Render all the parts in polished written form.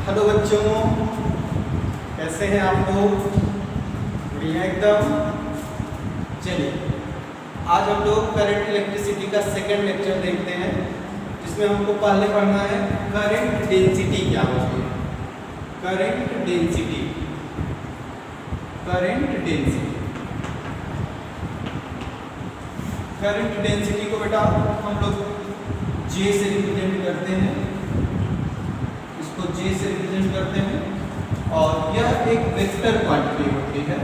Hello बच्चों, कैसे हैं आप लोग? बढ़िया एकदम। चलिए, आज हम लोग करंट इलेक्ट्रिसिटी का सेकंड लेक्चर देखते हैं, जिसमें हमको पहले पढ़ना है करंट डेंसिटी क्या होती है। Current density, current density, current density को बेटा हम लोग J से रिप्रेजेंट करते हैं, इसको J से रिप्रेजेंट करते हैं। और यह एक वेक्टर क्वांटिटी होती है,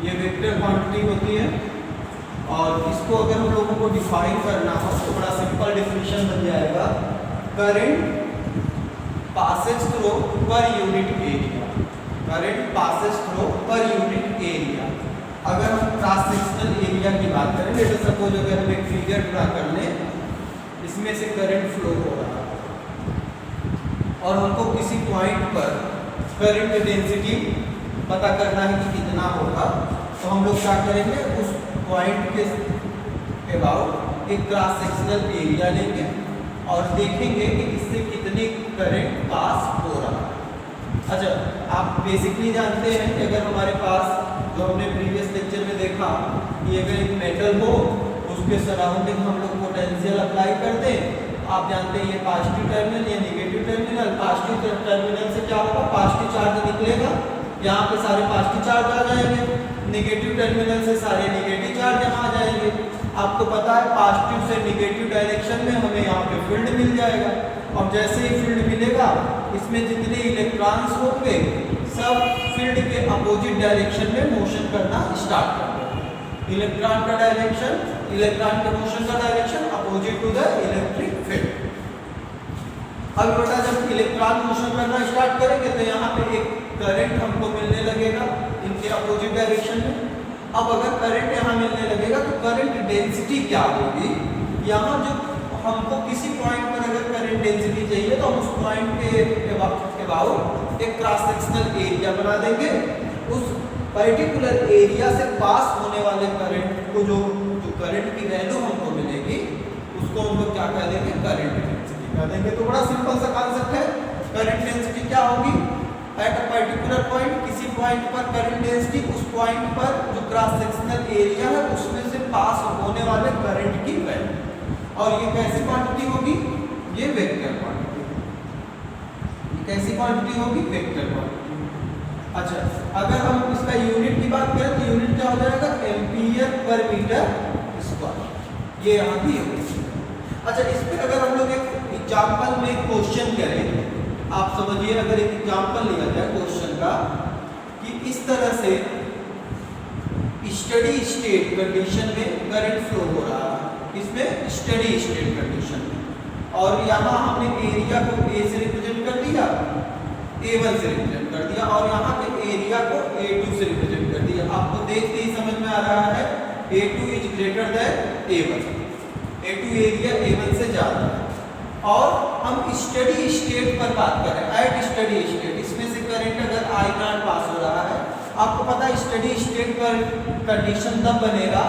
ये वेक्टर क्वांटिटी होती है। और इसको अगर हम लोगों को डिफाइन करना हो तो बड़ा सिंपल डेफिनेशन बन जाएगा, current passes through per unit area. Current passes through per unit area. अगर हम क्रॉस सेक्शनल एरिया की बात करें, लेट अस सपोज अगर हम एक फिगर ड्रा कर लें, इसमें से करंट फ्लो हो रहा है और हमको किसी पॉइंट पर करंट डेंसिटी पता करना है कि कितना होगा, तो हम लोग क्या करेंगे, उस पॉइंट के अबाउट एक क्रॉस सेक्शनल एरिया लेंगे और देखेंगे कि इससे कितनी करंट पास हो रहा है। अच्छा, आप बेसिकली जानते हैं कि अगर हमारे पास, जो हमने प्रीवियस लेक्चर में देखा, कि अगर एक मेटल हो उसके सराउंडिंग हम लोग पोटेंशियल अप्लाई कर दें, आप जानते हैं ये पॉजिटिव टर्मिनल या नेगेटिव टर्मिनल। पॉजिटिव टर्मिनल से क्या होगा, पॉजिटिव चार्ज निकलेगा, यहाँ पे सारे पॉजिटिव चार्ज आ जाएंगे। नेगेटिव टर्मिनल से सारे नेगेटिव चार्ज यहाँ आ जाएंगे। आपको पता है पॉजिटिव से नेगेटिव डायरेक्शन में हमें यहाँ पे फील्ड मिल जाएगा। और जैसे ही फील्ड मिलेगा, इसमें जितने इलेक्ट्रॉन्स होंगे सब फील्ड के अपोजिट डायरेक्शन में मोशन करना स्टार्ट कर देंगे। इलेक्ट्रॉन का डायरेक्शन, इलेक्ट्रॉन के मोशन का direction opposite to the electric field. अब बेटा जब इलेक्ट्रॉन मोशन करना स्टार्ट करेंगे तो यहाँ पे एक करंट हमको मिलने लगेगा इनके अपोजिट डायरेक्शन में। अब अगर करंट यहाँ मिलने लगेगा तो करंट डेंसिटी क्या होगी, यहाँ जो हमको किसी पॉइंट पर अगर करंट डेंसिटी चाहिए तो हम उस पॉइंट के अबाउट एक क्रॉस सेक्शनल एरिया बना देंगे। उस पर्टिकुलर एरिया से पास होने वाले करंट को, जो करंट की वैल्यू हमको मिलेगी, उसको हम लोग क्या कह देंगे, करंट डेंसिटी कह देंगे। तो बड़ा सिंपल सा कॉन्सेप्ट है। करंट डेंसिटी क्या होगी, एट अ पर्टिकुलर पॉइंट, किसी पॉइंट पर करंट डेंसिटी, उस पॉइंट पर जो क्रॉस सेक्शनल एरिया है उसमें से पास होने वाले करंट की वैल्यू। और ये कैसी क्वांटिटी होगी, ये वेक्टर क्वांटिटी। कैसी क्वांटिटी होगी, वेक्टर क्वांटिटी। अच्छा, अगर हम इसका यूनिट की बात करें तो यूनिट क्या हो जाएगा, एम्पियर पर मीटर स्क्वायर। ये यहाँ की यूनिट। अच्छा, इस पे अगर हम लोग एक एग्जांपल में क्वेश्चन करें, आप समझिए, अगर एक एग्जांपल लिया जाए क्वेश्चन का कि इस तरह से स्टडी स्टेट कंडीशन में करंट फ्लो हो रहा है, इसमें स्टडी स्टेट कंडीशन में, और यहाँ हमने एरिया को A से रिप्रेजेंट कर दिया, A1 से रिप्रेजेंट कर दिया, और यहाँ पे एरिया को A2 से रिप्रेजेंट कर दिया। आपको देखते ही समझ में आ रहा है A2 is greater then A1, A2 area A1 से ज्यादा है। और हम स्टडी स्टेट पर बात करें, एट स्टडी स्टेट, इसमें से करंट अगर I0 पास हो रहा है, आपको पता है स्टडी स्टेट पर कंडीशन तब बनेगा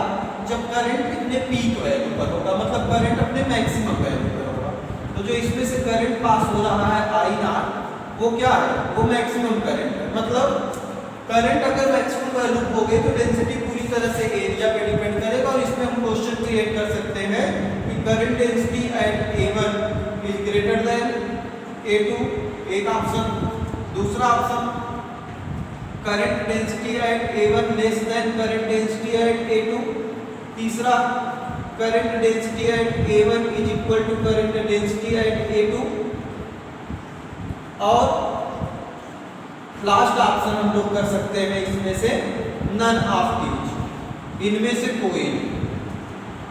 जब करंट इतने पीक वैल्यू पर होगा, मतलब करंट अपने मैक्सिमम वैल्यू पर होगा। तो जो इसमें से करंट पास हो रहा है I0, वो क्या है, वो मैक्सिमम करंट है। मतलब करंट अगर मैक्सिमम वैल्यू हो गई तो डेंसिटी पूरी तरह से एरिया पे डिपेंड करेगा। और इसमें हम क्वेश्चन क्रिएट कर सकते हैं कि current density at A1 is greater than A2, एक ऑप्शन। दूसरा option, current density at A1 less than current density at A2। तीसरा, current density at A1 is equal to current density at A2। और last option हम लोग कर सकते हैं इसमें से नन ऑफ दीज, इनमें से कोई नहीं।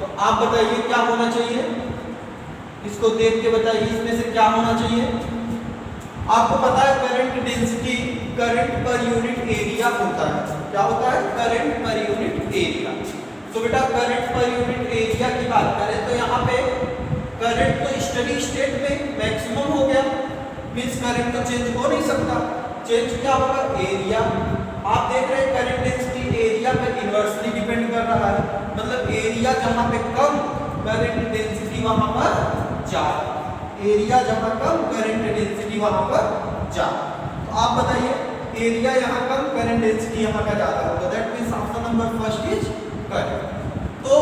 तो आप बताइए क्या होना चाहिए, इसको देख के बताइए इसमें से क्या होना चाहिए। आपको पता है current density current per unit area होता है, क्या होता है, करंट पर यूनिट एरिया। तो बेटा करंट पर यूनिट एरिया की बात करें तो यहाँ पे करंट तो स्टडी स्टेट में मैक्सिमम हो गया, मींस करंट तो चेंज हो नहीं सकता। चेंज क्या होगा, एरिया। आप देख रहे हैं करंट डेंसिटी एरिया पे इनवर्सली डिपेंड कर रहा है, मतलब एरिया जहाँ पे कम, करंट डेंसिटी वहां पर ज्यादा। एरिया जहां कम, करंट डेंसिटी वहां पर ज्यादा। तो आप बताइए एरिया यहाँ कम, करंट डेंसिटी यहाँ का ज्यादा होगा। That means option number first is correct. तो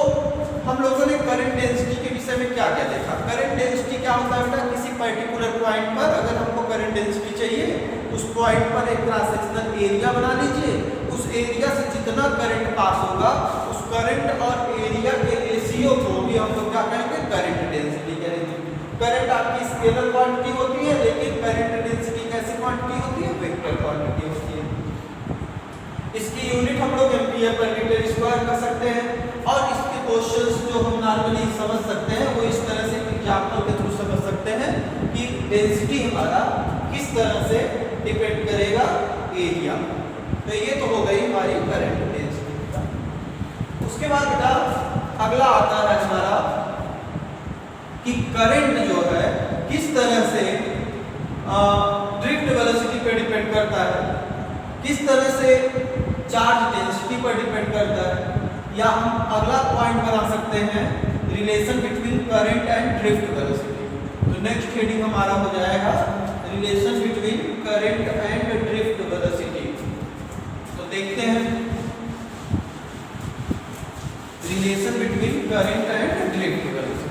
हम लोगों ने करंट डेंसिटी के विषय में क्या क्या देखा। करंट डेंसिटी क्या होता है बेटा, किसी पर्टिकुलर पॉइंट पर अगर हमको करंट डेंसिटी चाहिए, उस पॉइंट पर एक क्रॉस सेक्शनल एरिया बना लीजिए, उस एरिया से जितना करंट पास होगा उस करंट और एरिया के रेशियो को भी हम लोग क्या कहेंगे, करंट डेंसिटी कहेंगे। करंट आपकी स्केलर क्वांटिटी होती है, लेकिन करंट डेंसिटी कैसी क्वांटिटी होती है, वेक्टर क्वांटिटी होती है। इसकी यूनिट हम लोग एम्पीयर पर मीटर स्क्वायर कर सकते हैं, और इसके क्वेश्चंस जो हम नॉर्मली समझ सकते हैं वो इस तरह से एग्जांपल के थ्रू समझ सकते हैं कि डेंसिटी हमारा किस तरह से डिपेंड करेगा एरिया। तो ये तो हो गई हमारी करंट डेंसिटी। उसके बाद बेटा अगला आता है हमारा कि करंट जो है किस तरह से ड्रिफ्ट वेलोसिटी पे डिपेंड करता है, किस तरह से चार्ज डेंसिटी पर डिपेंड करता है। या हम अगला पॉइंट बना सकते हैं relation between current and drift velocity. तो नेक्स्ट हेडिंग हमारा हो जाएगा relation between current and drift velocity. तो देखते हैं relation between current and drift velocity.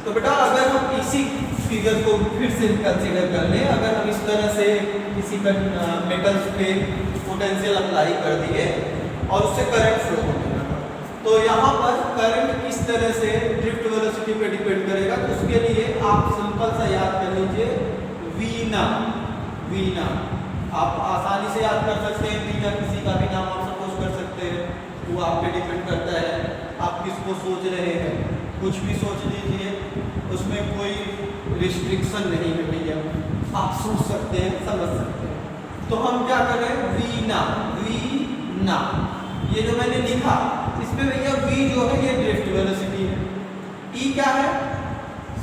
तो बेटा अगर हम इसी फिगर को फिर से कंसीडर कर लें, अगर हम इस तरह से किसी मेटल्स पे पोटेंशियल अप्लाई कर दिए और उससे करंट फ्लो होने लगा, तो यहाँ पर करंट किस तरह से ड्रिफ्ट वेलोसिटी पे डिपेंड करेगा। तो उसके लिए आप सिंपल सा याद कर लीजिए वीना। वीना आप आसानी से याद कर सकते हैं, वीना किसी का भी नाम आप सपोज कर सकते हैं, वो आप पे डिपेंड करता है आप किसको सोच रहे हैं, कुछ भी सोच लीजिए, उसमें कोई रिस्ट्रिक्शन नहीं है भैया, आप सोच सकते हैं, समझ सकते हैं। तो हम क्या कर रहे हैं, वीना। वीना ये जो मैंने लिखा इसमें भैया वी जो है ये ड्रिफ्ट वेलोसिटी है, ई क्या है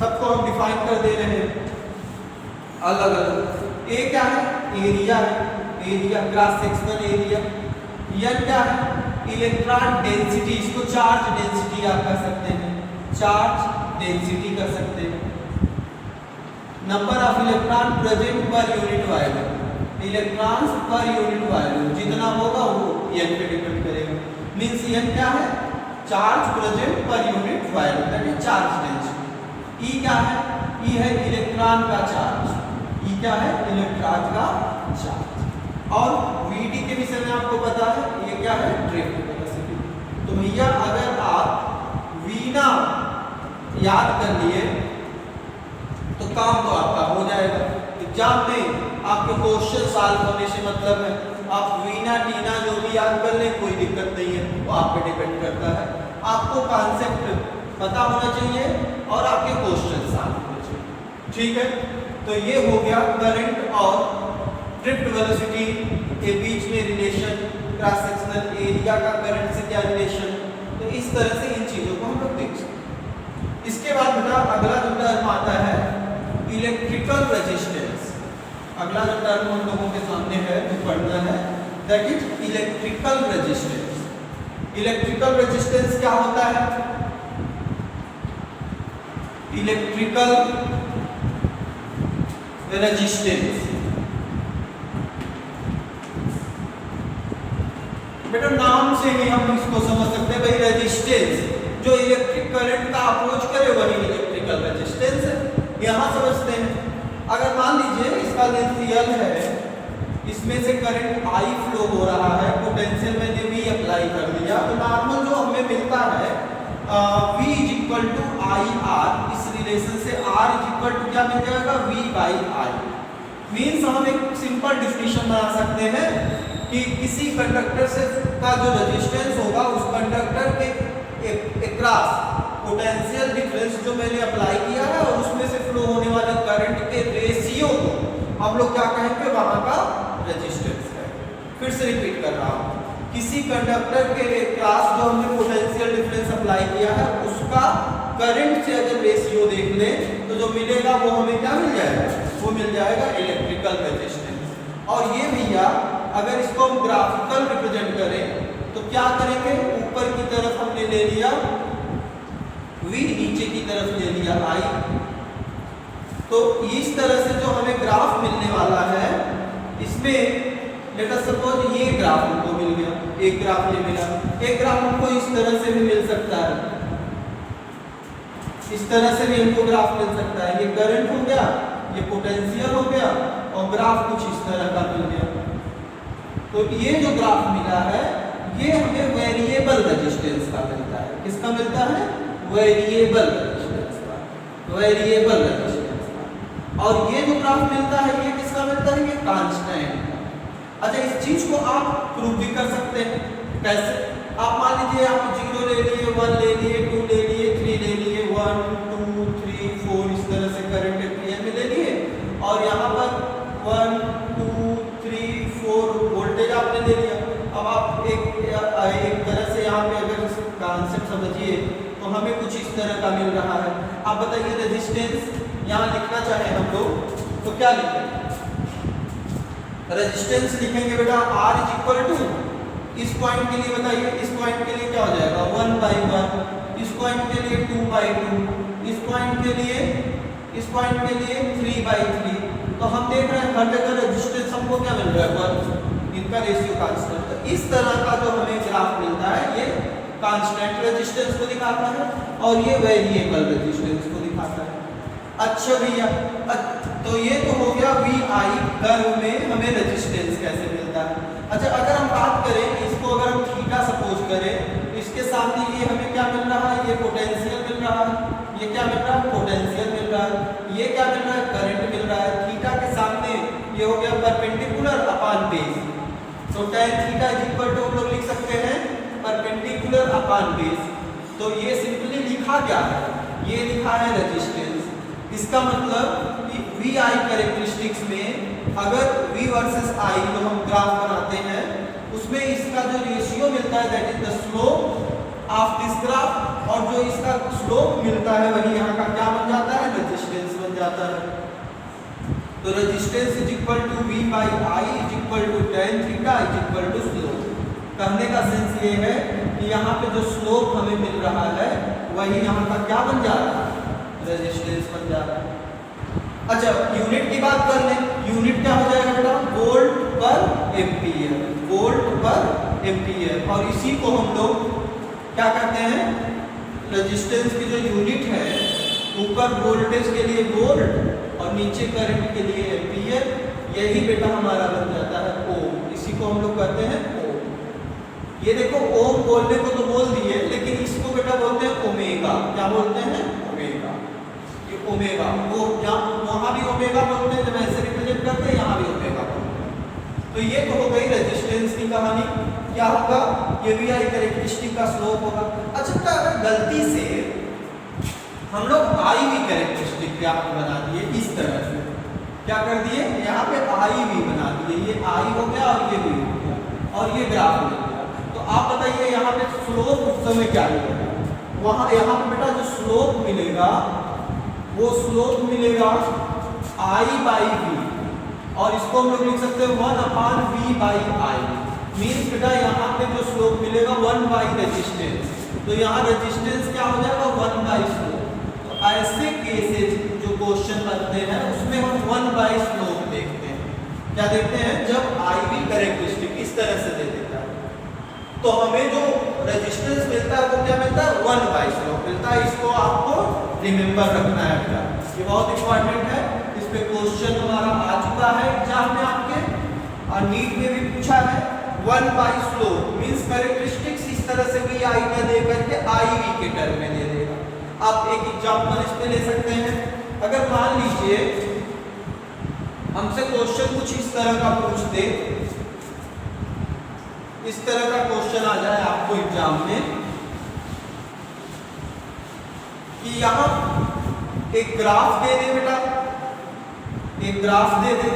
सबको हम डिफाइन कर दे रहे हैं अलग अलग। ए क्या है, एरिया है, area cross sectional area. N क्या है, इलेक्ट्रॉन डेंसिटी, इसको चार्ज डेंसिटी आप कर सकते हैं, चार्ज डेंसिटी कर सकते हैं। Number of electron present per unit volume, electrons per unit volume जितना होगा वो एन पे डिपेंड करेगा। मींस एन क्या है, charge present per unit volume, that is charge density. E क्या है, ई है इलेक्ट्रॉन का चार्ज, ई क्या है, इलेक्ट्रॉन का चार्ज। और वीडी के विषय में आपको पता है ये क्या है, ड्रिफ्ट वेलोसिटी। तो भैया अगर आप वीना याद कर लिए तो काम तो आपका हो जाएगा। एग्जाम में आपके क्वेश्चन सॉल्व होने से मतलब है, आप वीना टीना जो भी याद कर ले कोई दिक्कत नहीं है, वो आप पे डिपेंड करता है। आपको कॉन्सेप्ट पता होना चाहिए और आपके क्वेश्चन सॉल्व होने चाहिए, ठीक है। तो ये हो गया करंट और ड्रिफ्ट वेलोसिटी के बीच में रिलेशन, क्रॉस सेक्शनल एरिया का करंट से क्या रिलेशन। तो इस तरह से इन चीजों को हम लोग देख सकते हैं। इसके बाद बेटा अगला जो टर्म आता है इलेक्ट्रिकल रेजिस्टेंस। अगला जो टर्म हम लोगों के सामने है जो पढ़ना है that is electrical resistance. Electrical resistance क्या होता है, इलेक्ट्रिकल रेजिस्टेंस बेटा नाम से ही हम इसको समझ सकते हैं भाई, रेजिस्टेंस जो इलेक्ट्रिक करंट का अप्रोच करे वही इलेक्ट्रिकल रेजिस्टेंस है। यहाँ समझते हैं अगर मान लीजिए इसका लेंथ L है, इसमें से करंट I फ्लो हो रहा है, पोटेंशियल मैंने V अप्लाई कर दिया, तो नॉर्मल जो हमें मिलता है V is equal to I R, इस रिलेशन से R इज इक्वल टू क्या मिल जाएगा, V बाई आई। मीन्स हम एक सिंपल डिफिनेशन बना सकते हैं कि किसी कंडक्टर से का जो रेजिस्टेंस होगा उस कंडक्टर के क्रॉस पोटेंशियल डिफरेंस जो मैंने अप्लाई किया है और उसमें से फ्लो होने वाले करंट के रेशियो को हम लोग क्या कहेंगे, वहां का रेजिस्टेंस है। फिर से रिपीट कर रहा हूं, किसी कंडक्टर के क्रॉस जो हमने पोटेंशियल डिफरेंस अप्लाई किया है उसका करंट से अगर रेशियो देख लें तो जो मिलेगा वो हमें क्या मिल जाएगा, वो मिल जाएगा इलेक्ट्रिकल रेजिस्टेंस। और ये भैया अगर इसको हम ग्राफिकल रिप्रेजेंट करें तो क्या करेंगे, ऊपर की तरफ हमने ले लिया V नीचे की तरफ ले लिया I। तो इस तरह से जो हमें ग्राफ मिलने वाला है, इसमें लेट अस सपोज ये ग्राफ हमको मिल गया, एक ग्राफ ये मिला, एक ग्राफ हमको इस तरह से भी मिल सकता है, इस तरह से भी हमको ग्राफ मिल सकता है। ये करंट हो गया, ये पोटेंशियल हो गया, और ग्राफ कुछ इस तरह का मिल गया। तो ये जो ग्राफ मिला है ये हमें वेरिएबल रेजिस्टेंस का मिलता है। किसका मिलता है? वेरिएबल रेजिस्टेंस का, वेरिएबल रेजिस्टेंस का। और ये जो ग्राफ मिलता है ये किसका मिलता है? ये कांस्टेंट। अच्छा, इस चीज को आप प्रूव भी कर सकते हैं। कैसे? आप मान लीजिए आप 0 ले लिए, 1 ले लिए, 2 ले लिए, 3 ले लिए, 1 2 3 4 इस तरह से करंट एम्पियर में ले लिए, और यहाँ पर 1 2 3 4 वोल्टेज आपने ले लिया। अब आप एक तरह से यहाँ पे अगर कॉन्सेप्ट समझिए तो हमें कुछ इस तरह का मिल रहा है। आप बताइए रेजिस्टेंस यहाँ लिखना चाहे हम लोग तो क्या लिखेंगे? रेजिस्टेंस लिखेंगे बेटा R इज इक्वल टू, इस पॉइंट के लिए बताइए, इस पॉइंट के लिए क्या हो जाएगा? 1/1, इस पॉइंट के लिए 2/2, इस पॉइंट के लिए 3/3। तो हम देख रहे हैं हर जगह रेजिस्टेंस हमको क्या मिल रहा है? 1, इनका रेशियो कांस्टेंट। तो इस तरह का जो हमें ग्राफ मिलता है ये कांस्टेंट रेजिस्टेंस को दिखाता है और ये वेरिएबल रेजिस्टेंस को दिखाता है। अच्छा भैया, तो ये तो हो गया VI कर्व में हमें रेजिस्टेंस कैसे मिलता है। अच्छा, अगर हम बात करें इसको, अगर हम थीटा सपोज करें तो इसके सामने ये हमें क्या मिल रहा है? ये पोटेंशियल मिल रहा है। ये क्या मिल रहा है? पोटेंशियल मिल रहा है। ये क्या मिल रहा है? करंट मिल रहा है। थीटा के सामने ये हो गया परपेंडिकुलर अपॉन बेस। तो tan theta is equal to हम लोग लिख सकते हैं परपेंडिकुलर अपॉन बेस। तो ये सिंपली लिखा क्या है? ये लिखा है रेजिस्टेंस। इसका मतलब कि VI कैरेक्टरिस्टिक्स में अगर V वर्सेस I जो हम ग्राफ बनाते हैं उसमें इसका जो रेशियो मिलता है that is the slope of this graph, और जो इसका स्लोप मिलता है वही यहाँ का क्या बन जाता है? रेजिस्टेंस बन जाता है। तो resistance is equal to V/I is equal to tan theta is equal to slope. कहने का सेंस ये है कि यहाँ पे जो स्लोप हमें मिल रहा है वही यहाँ का क्या बन जा रहा है? रेजिस्टेंस बन जा रहा है। अच्छा, यूनिट की बात कर लें। यूनिट क्या हो जाएगा बेटा? वोल्ट पर एम्पीयर, वोल्ट पर एम्पीयर। और इसी को हम लोग क्या कहते हैं? रेजिस्टेंस की जो यूनिट है, ऊपर वोल्टेज के लिए वोल्ट और नीचे करंट के लिए एम्पीयर, यही बेटा हमारा बन जाता है ओम। इसी को हम लोग कहते हैं ओम। ये देखो ओम बोलने को तो बोल दिए, लेकिन इसको बेटा बोलते हैं ओमेगा। क्या बोलते हैं? ओमेगा। ये ओमेगा, वो वहां भी ओमेगा बोलते हैं जब ऐसे रिप्रेजेंट करते हैं, यहाँ भी ओमेगा बोलते हैं। तो ये तो हो गई रेजिस्टेंस की कहानी। क्या होगा? ये VI कैरेक्टरिस्टिक का स्लोप होगा। अच्छा, अगर गलती से हम लोग IV कैरेक्टरिस्टिक बना दिए इस तरह से, क्या कर दिए? यहाँ पे IV बना दिए, ये I हो गया और ये V हो गया और ये ग्राफ हो गया। तो आप बताइए यहाँ पे स्लोप उस समय क्या मिलेगा? वहाँ यहाँ पे बेटा जो स्लोप मिलेगा वो स्लोप मिलेगा I/V, और इसको हम लोग लिख सकते हैं 1/V/I। मीन्स बेटा यहाँ पे जो स्लोप मिलेगा 1/रेजिस्टेंस। तो यहाँ रेजिस्टेंस क्या हो जाएगा? 1/स्लोप। तो ऐसे केसेस जो क्वेश्चन बनते हैं उसमें हम 1/स्लोप देखते हैं। क्या देखते हैं? जब IV कैरेक्टरिस्टिक इस तरह से दे देता है तो हमें जो रेजिस्टेंस मिलता है वो क्या मिलता है? 1/स्लोप मिलता है। इसको आपको रिमेंबर रखना है बेटा, ये बहुत इंपॉर्टेंट है। इस पे क्वेश्चन हमारा आ चुका है एग्जाम में आपके, और नीट में भी पूछा है। 1/स्लोप मींस कैरेक्टरिस्टिक्स इस तरह से VI का दे करके IV के टर्म में दे देगा। आप एक एग्जांपल इस पे ले सकते हैं। अगर मान लीजिए हमसे क्वेश्चन कुछ इस तरह का पूछ दे, इस तरह का क्वेश्चन आ जाए आपको एग्जाम में कि यहाँ एक ग्राफ दे दे बेटा, एक ग्राफ दे दे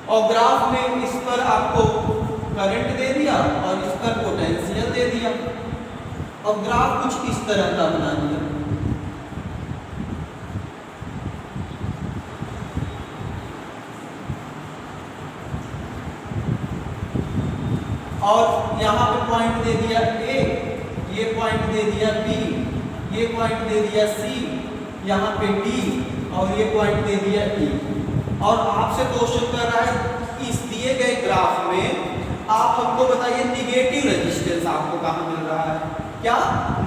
और ग्राफ में इस पर आपको करंट दे दिया और इस पर पोटेंशियल दे दिया और ग्राफ कुछ इस तरह का बना दिया। और यहाँ पे पॉइंट दे दिया A ये पॉइंट दे दिया B, ये पॉइंट दे दिया C, यहाँ पे D और ये पॉइंट दे दिया E। और आपसे क्वेश्चन कर रहा है इस दिए गए ग्राफ में आप हमको बताइए निगेटिव रेजिस्टेंस आपको कहाँ मिल रहा है? क्या?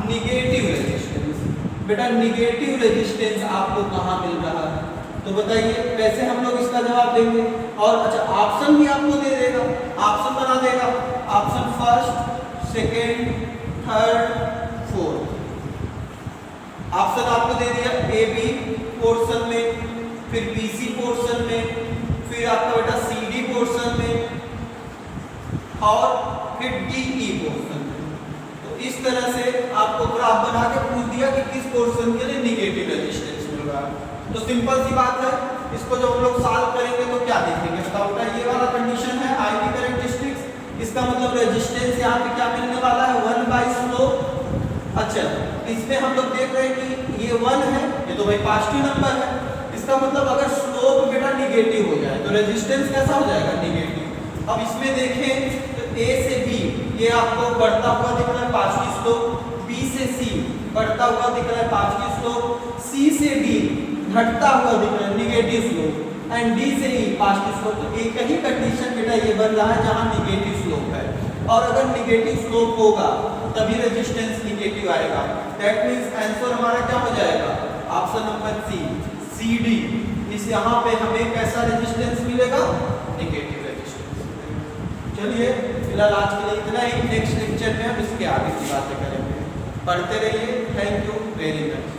Negative resistance. बेटा निगेटिव रेजिस्टेंस आपको कहाँ मिल रहा है? तो बताइए कैसे हम लोग इसका जवाब देंगे? और अच्छा ऑप्शन भी आपको दे देगा, ऑप्शन बना देगा, option first, second, third, fourth. Option आपको दे दिया ए बी पोर्शन में, फिर बी सी पोर्शन में, फिर आपका बेटा सी डी पोर्शन में और फिर डी ई पोर्शन में। तो इस तरह से आपको ग्राफ बना के पूछ दिया कि किस पोर्शन के लिए निगेटिव रेजिस्टेंस मिल रहा है। तो सिंपल सी बात है, इसको जब हम लोग सॉल्व करेंगे तो क्या देखेंगे? बताओ बेटा ये वाला कंडीशन है I V कैरेक्टरिस्टिक्स, इसका मतलब रेजिस्टेंस यहाँ पे क्या मिलने वाला है? 1 बाय स्लोप। अच्छा इसमें हम लोग देख रहे हैं कि ये 1 है, ये तो भाई पॉजिटिव नंबर है, इसका मतलब अगर स्लोप बेटा निगेटिव हो जाए तो रेजिस्टेंस कैसा हो जाएगा? निगेटिव। अब इसमें देखें तो A से B ये आपको बढ़ता हुआ दिख रहा है पॉजिटिव स्लोप, B से C बढ़ता हुआ दिख रहा है पॉजिटिव स्लोप, C से D घटता हुआ दिख रहा है निगेटिव स्लोप एंड D से E पॉजिटिव स्लोप। तो एक ही कंडीशन बेटा ये बन रहा है जहां निगेटिव स्लोप है, और अगर निगेटिव स्लोप होगा तभी रेजिस्टेंस निगेटिव आएगा। दैट मींस आंसर हमारा क्या हो जाएगा? Option number C, C D. इस यहाँ पे हमें कैसा रेजिस्टेंस मिलेगा? Negative resistance. चलिए फिलहाल आज के लिए इतना ही, नेक्स्ट लेक्चर में हम इसके आगे की बातें करेंगे। पढ़ते रहिए। Thank you very much.